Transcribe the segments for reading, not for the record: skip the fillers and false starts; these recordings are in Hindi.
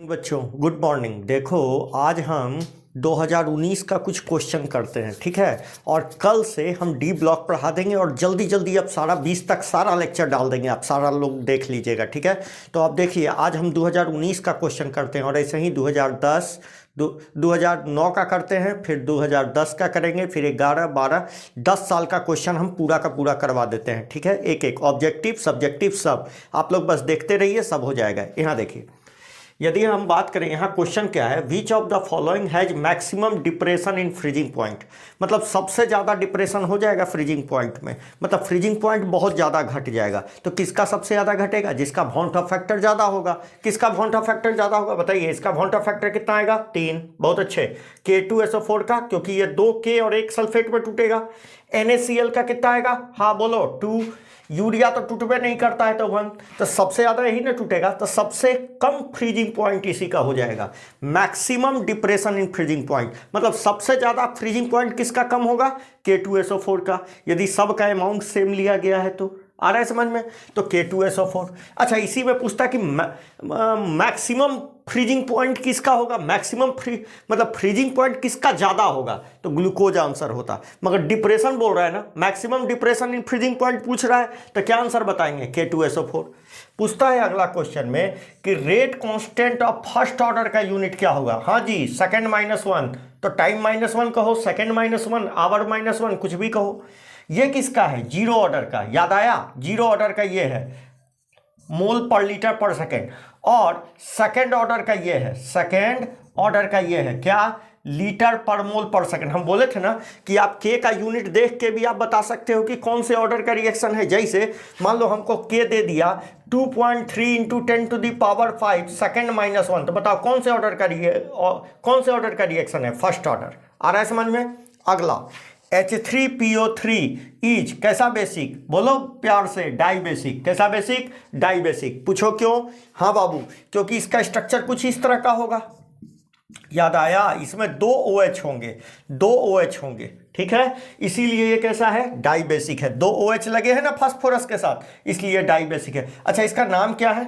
बच्चों गुड मॉर्निंग। देखो आज हम 2019 का कुछ क्वेश्चन करते हैं, ठीक है। और कल से हम डी ब्लॉक पढ़ा देंगे और जल्दी जल्दी अब सारा 20 तक सारा लेक्चर डाल देंगे, आप सारा लोग देख लीजिएगा, ठीक है। तो आप देखिए आज हम 2019 का क्वेश्चन करते हैं और ऐसे ही 2010 2009 का करते हैं, फिर 2010 का करेंगे, फिर 11 12 10 साल का क्वेश्चन हम पूरा का पूरा करवा देते हैं, ठीक है। एक एक ऑब्जेक्टिव सब्जेक्टिव सब आप लोग बस देखते रहिए, सब हो जाएगा। यहाँ देखिए, यदि हम बात करें, यहाँ क्वेश्चन क्या है, which of the following has maximum depression in freezing point. मतलब सबसे ज़्यादा डिप्रेशन हो जाएगा फ्रीजिंग पॉइंट में, मतलब फ्रीजिंग पॉइंट बहुत ज़्यादा घट जाएगा। तो किसका सबसे ज़्यादा घटेगा? जिसका वॉन्ट ऑफ फैक्टर ज़्यादा होगा। किसका वॉन्ट ऑफ फैक्टर ज़्यादा होगा बताइए? इसका वॉन्ट ऑफ फैक्टर कितना आएगा? 3। बहुत अच्छे। K2SO4 का, क्योंकि ये 2 K और 1 सल्फेट में टूटेगा। NaCl का कितना आएगा? हाँ बोलो 2। यूरिया तो टूटबे नहीं करता है तो 1, तो सबसे ज़्यादा यही ना टूटेगा। तो सबसे कम फ्रीजिंग पॉइंट इसी का हो जाएगा। Maximum depression in freezing point, मतलब सबसे ज़्यादा फ्रीजिंग पॉइंट किसका कम होगा? K2SO4 का। यदि सबका अमाउंट सेम लिया गया है तो आ रहा है समझ में? तो K2SO4। अच्छा, इसी में पूछता है कि मैक्सिमम फ्रीजिंग पॉइंट किसका होगा? मैक्सिमम मतलब फ्रीजिंग पॉइंट किसका ज़्यादा होगा? तो ग्लूकोज आंसर होता। मगर डिप्रेशन बोल रहा है ना, maximum depression in freezing point पूछ रहा है, तो क्या आंसर बताएंगे? K2SO4। पूछता है अगला क्वेश्चन में कि rate constant of first order का यूनिट क्या होगा? हाँ जी, सेकंड -1। तो टाइम -1 कहो, सेकंड -1, आवर -1, कुछ भी कहो। ये किसका है? जीरो ऑर्डर का। याद आया? जीरो ऑर्डर का ये है मोल पर लीटर पर सेकेंड, और सेकंड ऑर्डर का ये है, सेकंड ऑर्डर का ये है क्या? लीटर पर मोल पर सेकंड। हम बोले थे ना कि आप के का यूनिट देख के भी आप बता सकते हो कि कौन से ऑर्डर का रिएक्शन है। जैसे मान लो हमको के दे दिया 2.3 × 10⁵ सेकंड -1, तो बताओ कौन से ऑर्डर का रिएक्शन है? First order. आ रहा है समझ में? अगला H3PO3 इज कैसा बेसिक? बोलो प्यार से। Dibasic. कैसा बेसिक? Dibasic. पूछो क्यों? हाँ बाबू, क्योंकि इसका स्ट्रक्चर कुछ इस तरह का होगा। याद आया? इसमें 2 OH होंगे, 2 OH होंगे, ठीक है। इसीलिए ये कैसा है? डाई बेसिक है। 2 OH लगे हैं ना फास्फोरस के साथ, इसलिए डाई बेसिक है। अच्छा, इसका नाम क्या है?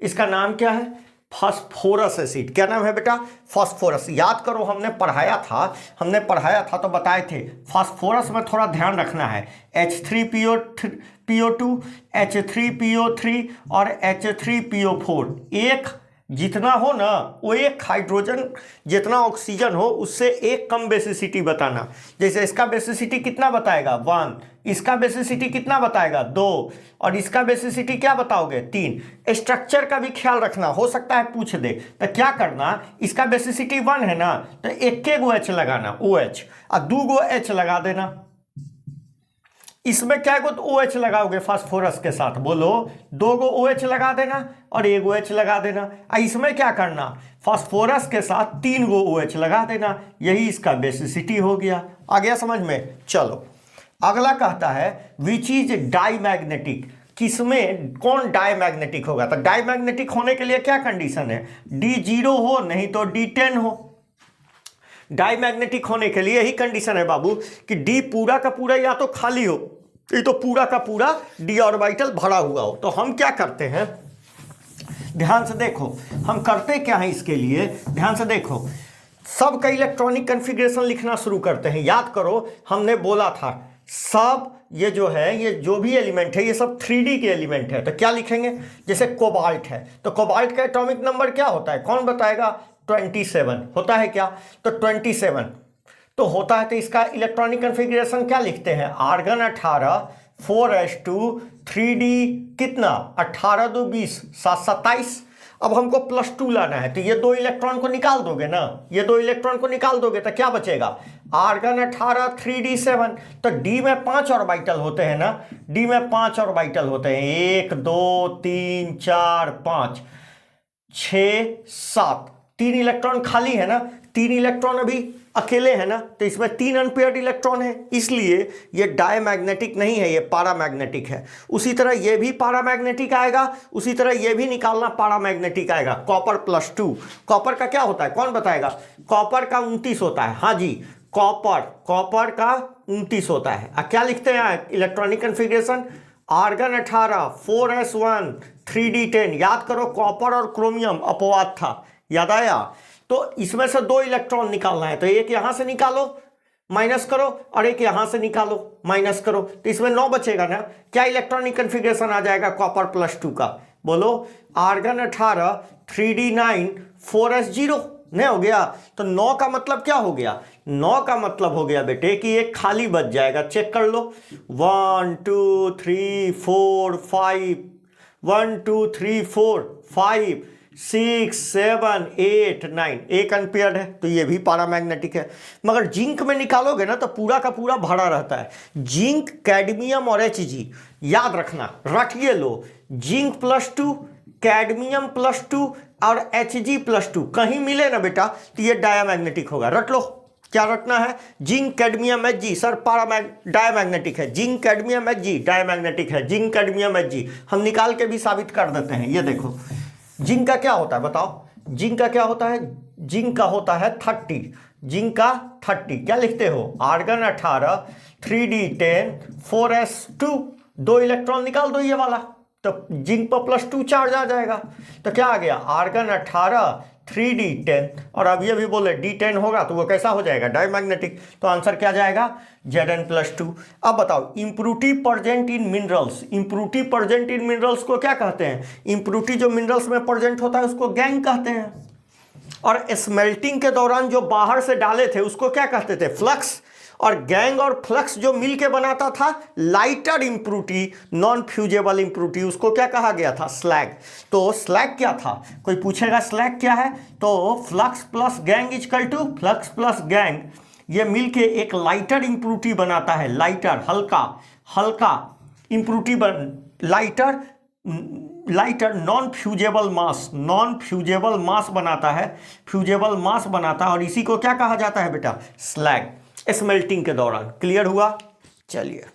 इसका नाम क्या है? Phosphorus acid. क्या नाम है बेटा? फास्फोरस। याद करो, हमने पढ़ाया था तो बताए थे फास्फोरस में थोड़ा ध्यान रखना है। H3PO2 H3PO3 और H3PO4, एक जितना हो ना वो एक हाइड्रोजन जितना ऑक्सीजन हो उससे एक कम बेसिसिटी बताना। जैसे इसका बेसिसिटी कितना बताएगा? 1। इसका बेसिसिटी कितना बताएगा? 2। और इसका बेसिसिटी क्या बताओगे? 3। स्ट्रक्चर का भी ख्याल रखना, हो सकता है पूछ दे। तो क्या करना, इसका बेसिसिटी 1 है ना, तो एक गो H लगाना, OH, और 2 गो H लगा देना। इसमें क्या गो OH लगाओगे फास्फोरस के साथ? बोलो 2 गो OH लगा देना और 1 गो H लगा देना। इसमें क्या करना, फास्फोरस के साथ 3 गो OH लगा देना। यही इसका बेसिसिटी हो गया। आ गया समझ में? चलो अगला कहता है विच इज डाईमैग्नेटिक। किसमें कौन डाईमैग्नेटिक होगा? तो डाईमैग्नेटिक होने के लिए क्या कंडीशन है? D0 हो, नहीं तो D10 हो। डाईमैग्नेटिक होने के लिए यही कंडीशन है बाबू कि डी पूरा का पूरा या तो खाली हो, ये तो पूरा का पूरा डी ऑर्बिटल भरा हुआ हो। तो हम क्या करते हैं, ध्यान से देखो, हम करते क्या है इसके लिए, ध्यान से देखो। सब का इलेक्ट्रॉनिक कॉन्फ़िगरेशन लिखना शुरू करते हैं। याद करो, हमने बोला था सब ये जो है, ये जो भी एलिमेंट है ये सब 3D के एलिमेंट है। तो क्या लिखेंगे? जैसे कोबाल्ट है तो कोबाल्ट का एटॉमिक नंबर क्या होता है? कौन बताएगा? 27 होता है क्या? तो 27 तो होता है। तो इसका इलेक्ट्रॉनिक कॉन्फ़िगरेशन क्या लिखते हैं? आर्गन 18, 4s2, 3D कितना? 18 2 20, 7 27। अब हमको +2 लाना है, तो ये 2 इलेक्ट्रॉन को निकाल दोगे ना, ये 2 इलेक्ट्रॉन को निकाल दोगे तो क्या बचेगा? Argon 18, 3D7। तो डी में 5 ऑर्बिटल होते हैं ना, डी में 5 ऑर्बिटल होते हैं, 1 2 3 4 5 6 7। 3 इलेक्ट्रॉन खाली है ना, 3 इलेक्ट्रॉन अभी अकेले है ना, तो इसमें 3 अनपेयर्ड इलेक्ट्रॉन है, इसलिए ये डायमैग्नेटिक नहीं है, ये पैरामैग्नेटिक है। उसी तरह ये भी पैरामैग्नेटिक आएगा, उसी तरह ये भी निकालना पैरामैग्नेटिक आएगा। कॉपर +2, कॉपर का क्या होता है कौन बताएगा? कॉपर का 29 होता है। हाँ जी, कॉपर का 29 होता है। अब क्या लिखते हैं electronic configuration? Argon 18, 4s1, 3d10। याद करो कॉपर और क्रोमियम अपवाद था, याद आया? तो इसमें से 2 इलेक्ट्रॉन निकालना है, तो एक यहां से निकालो माइनस करो और एक यहां से निकालो माइनस करो, तो इसमें 9 बचेगा ना। क्या इलेक्ट्रॉनिक कन्फिग्रेशन आ जाएगा कॉपर +2 का? बोलो। आर्गन 18 3d9 4s0 नहीं हो गया? तो 9 का मतलब क्या हो गया? 9 का मतलब हो गया बेटे कि एक खाली बच जाएगा। चेक कर लो, 1 2 3 4 5 1 2 3 4 5 6 7 8 9, एक अनपेयर्ड है तो ये भी पैरामैग्नेटिक है। मगर जिंक में निकालोगे ना तो पूरा का पूरा भरा रहता है। जिंक, कैडमियम और Hg याद रखना, रखिए लो, जिंक +2, कैडमियम +2 और Hg+2 कहीं मिले ना बेटा तो ये डायमैग्नेटिक होगा। रट लो, क्या रखना है? Zinc cadmium Hg, sir diamagnetic है। जिंक कैडमियम Hg डायमैग्नेटिक है। जिंक कैडमियम Hg हम निकाल के भी साबित कर देते हैं। ये देखो, जिंक का क्या होता है बताओ? जिंक का क्या होता है? जिंक का होता है 30, जिंक का 30। क्या लिखते हो? आर्गन 18 3d10 4s2, 2 इलेक्ट्रॉन निकाल दो ये वाला, तो जिंक पर +2 चार्ज आ जाएगा। तो क्या आ गया? आर्गन 18 3d10, और अब ये भी बोले d10 होगा तो वो कैसा हो जाएगा? डायमैग्नेटिक। तो आंसर क्या जाएगा? Zn+2। अब बताओ, impurity present in minerals, impurity present in minerals को क्या कहते हैं? इम्प्रूरिटी जो मिनरल्स में प्रेजेंट होता है उसको गैंग कहते हैं। और स्मेल्टिंग के दौरान जो बाहर से डाले थे उसको क्या कहते थे? फ्लक्स। और गैंग और फ्लक्स जो मिलके बनाता था लाइटर इम्प्रूरिटी, नॉन फ्यूजेबल इम्प्रूरिटी, उसको क्या कहा गया था? स्लैग। तो स्लैग क्या था? कोई पूछेगा स्लैग क्या है, तो flux plus gangue equal to flux plus gangue, ये मिलके एक लाइटर इम्प्रूरिटी बनाता है। लाइटर, हल्का हल्का इम्प्रूरिटी लाइटर नॉन फ्यूजेबल मास, नॉन फ्यूजेबल मास बनाता है, फ्यूजेबल मास बनाता है, और इसी को क्या कहा जाता है बेटा? स्लैग, स्मेल्टिंग के दौरान। क्लियर हुआ? चलिए।